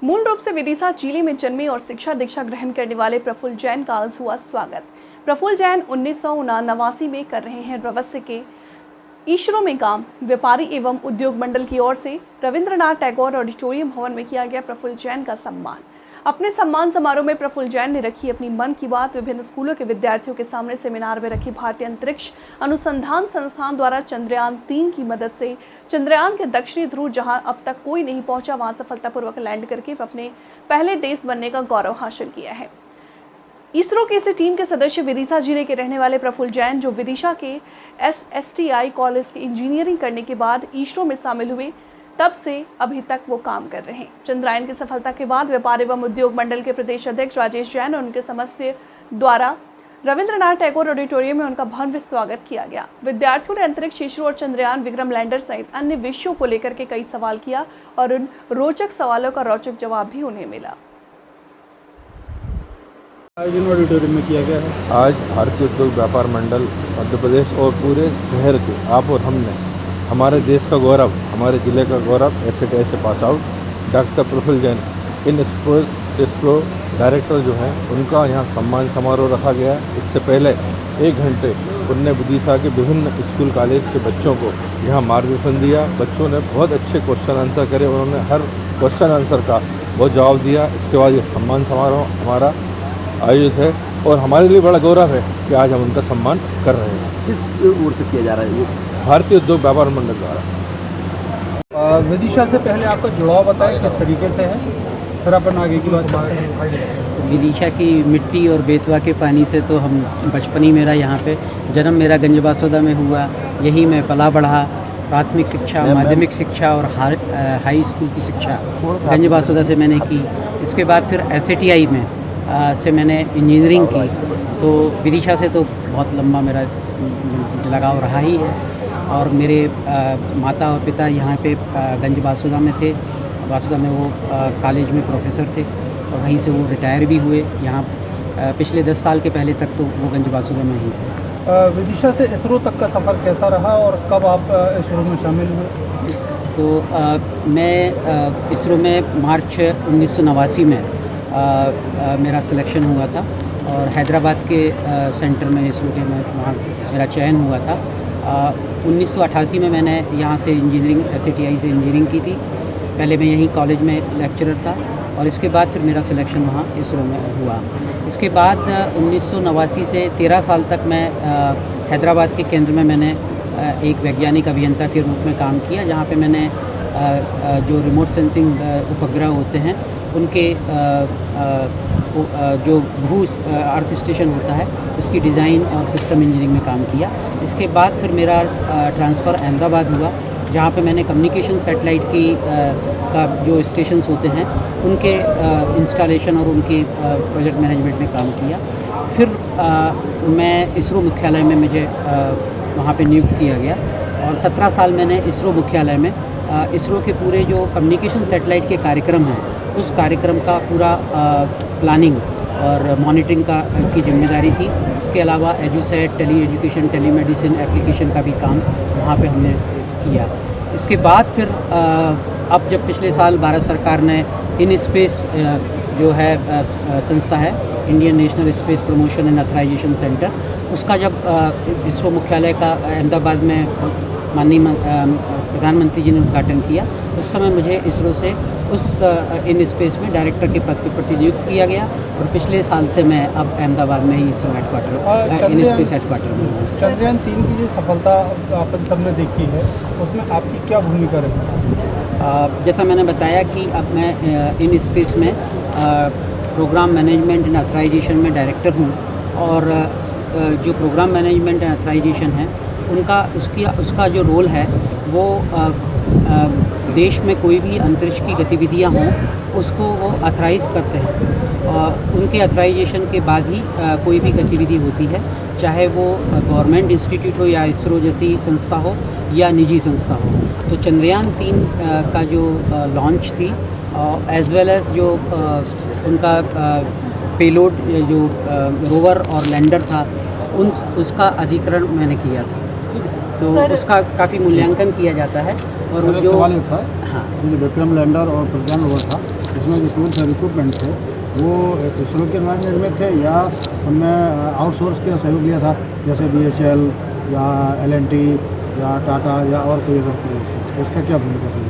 मूल रूप से विदिशा चिली में जन्मे और शिक्षा दीक्षा ग्रहण करने वाले प्रफुल्ल जैन का आज हुआ स्वागत। प्रफुल्ल जैन 1989 में कर रहे हैं रहस्य के इसरो में काम। व्यापारी एवं उद्योग मंडल की ओर से रविंद्रनाथ टैगोर ऑडिटोरियम भवन में किया गया प्रफुल्ल जैन का सम्मान। अपने सम्मान समारोह में प्रफुल्ल जैन ने रखी अपनी मन की बात। विभिन्न स्कूलों के विद्यार्थियों के सामने सेमिनार में रखी भारतीय अंतरिक्ष अनुसंधान संस्थान द्वारा चंद्रयान 3 की मदद से चंद्रयान के दक्षिणी ध्रुव जहां अब तक कोई नहीं पहुंचा, वहां सफलतापूर्वक लैंड करके अपने पहले देश बनने का गौरव हासिल किया है। इसरो के इस टीम के सदस्य विदिशा जिले के रहने वाले प्रफुल्ल जैन, जो विदिशा के SSTI कॉलेज की इंजीनियरिंग करने के बाद इसरो में शामिल हुए, तब से अभी तक वो काम कर रहे हैं। चंद्रयान की सफलता के बाद व्यापार एवं उद्योग मंडल के प्रदेश अध्यक्ष राजेश जैन और उनके सदस्य द्वारा रविंद्रनाथ टैगोर ऑडिटोरियम में उनका भव्य स्वागत किया गया। विद्यार्थियों ने अंतरिक्ष, इसरो और चंद्रयान विक्रम लैंडर सहित अन्य विषयों को लेकर के कई सवाल किया और उन रोचक सवालों का रोचक जवाब भी उन्हें मिला। आयोजन ऑडिटोरियम में किया गया है। आज भारतीय उद्योग व्यापार मंडल मध्य प्रदेश और पूरे शहर के आप और हमने हमारे देश का गौरव, हमारे ज़िले का गौरव SSTI से pass out doctor Prafulla Jain in ISRO director जो हैं, उनका यहाँ सम्मान समारोह रखा गया। इससे पहले 1 घंटे उनने विदिशा के विभिन्न स्कूल कॉलेज के बच्चों को यहाँ मार्गदर्शन दिया। बच्चों ने बहुत अच्छे क्वेश्चन आंसर करे, उन्होंने हर क्वेश्चन आंसर का बहुत जवाब दिया। इसके बाद ये सम्मान समारोह हमारा आयोजित है और हमारे लिए बड़ा गौरव है कि आज हम उनका सम्मान कर रहे हैं। किस ओर से किया जा रहा है ये? भारतीय उद्योग व्यापार मंडल द्वारा। विदिशा से पहले आपका जुड़ाव बताएं किस तरीके से है, फिर अपन आगे की बात करें। विदिशा की मिट्टी और बेतवा के पानी से तो हम बचपन ही मेरा यहाँ पे जन्म मेरा गंजबासौदा में हुआ। यही मैं पला बढ़ा। प्राथमिक शिक्षा, माध्यमिक शिक्षा और हाई स्कूल की शिक्षा गंजबासौदा से मैंने की। इसके बाद फिर SSTI में से मैंने इंजीनियरिंग की। तो विदिशा से तो बहुत लंबा मेरा लगाव रहा ही है। और मेरे माता और पिता यहाँ पे गंजबासौदा में थे। बासुदा में वो कॉलेज में प्रोफेसर थे और वहीं से वो रिटायर भी हुए। यहाँ पिछले 10 साल के पहले तक तो वो गंजबासुदा में ही थे। विदिशा से इसरो तक का सफ़र कैसा रहा और कब आप इसरो में शामिल हुए? तो मैं इसरो में मार्च 1989 में मेरा सिलेक्शन हुआ था और हैदराबाद के सेंटर में इसरो के में वहाँ मेरा चयन हुआ था। 1988 में मैंने यहाँ से इंजीनियरिंग SSTI से इंजीनियरिंग की थी। पहले मैं यहीं कॉलेज में लेक्चरर था और इसके बाद फिर मेरा सिलेक्शन वहाँ इसरो में हुआ। इसके बाद 1989 से 13 साल तक मैं हैदराबाद के केंद्र में मैंने एक वैज्ञानिक अभियंता के रूप में काम किया, जहाँ पे मैंने जो रिमोट सेंसिंग उपग्रह होते हैं उनके जो भू अर्थ स्टेशन होता है उसकी डिज़ाइन और सिस्टम इंजीनियरिंग में काम किया। इसके बाद फिर मेरा ट्रांसफ़र अहमदाबाद हुआ, जहाँ पे मैंने कम्युनिकेशन सैटेलाइट की का जो स्टेशंस होते हैं उनके इंस्टॉलेशन और उनके प्रोजेक्ट मैनेजमेंट में काम किया। फिर मैं इसरो मुख्यालय में मुझे वहाँ पे नियुक्त किया गया और 17 साल मैंने इसरो मुख्यालय में इसरो के पूरे जो कम्युनिकेशन सैटेलाइट के कार्यक्रम हैं उस कार्यक्रम का पूरा प्लानिंग और मॉनिटरिंग की जिम्मेदारी थी। इसके अलावा EDUSAT, tele education, telemedicine application का भी काम वहाँ पे हमने किया। इसके बाद फिर अब जब पिछले साल भारत सरकार ने इन स्पेस जो है संस्था है, Indian National Space Promotion and Authorization Centre, उसका जब इसरो मुख्यालय का अहमदाबाद में माननीय प्रधानमंत्री जी ने उद्घाटन किया, उस समय मुझे इसरो से उस इन स्पेस में डायरेक्टर के पद पर नियुक्त किया गया और पिछले साल से मैं अब अहमदाबाद में ही ISRO headquarter in space headquarter में हूँ। चंद्रयान 3 की जो सफलता आप सबने देखी है उसमें आपकी क्या भूमिका रही? जैसा मैंने बताया कि अब मैं इन स्पेस में प्रोग्राम मैनेजमेंट एंड ऑथराइजेशन में डायरेक्टर हूँ और जो प्रोग्राम मैनेजमेंट एंड ऑथराइजेशन है उसका जो रोल है वो देश में कोई भी अंतरिक्ष की गतिविधियाँ हों उसको वो ऑथराइज़ करते हैं। उनके ऑथराइजेशन के बाद ही कोई भी गतिविधि होती है, चाहे वो गवर्नमेंट इंस्टीट्यूट हो या इसरो जैसी संस्था हो या निजी संस्था हो। तो चंद्रयान 3 का जो लॉन्च थी एज़ वेल एज़ जो उनका पेलोड जो रोवर और लैंडर था उसका अधिग्रहण मैंने किया था। तो उसका काफ़ी मूल्यांकन किया जाता है और जो सवाल था हाँ जो विक्रम लैंडर और प्रज्ञान रोवर था इसमें जो टूल्स और इक्विपमेंट थे वो इसरो के एनवायरमेंट में थे या उनमें आउटसोर्स का सहयोग लिया था, जैसे DHL या L&T या टाटा या और कोई अदर प्लेयर्स, तो उसका क्या भूमिका थी?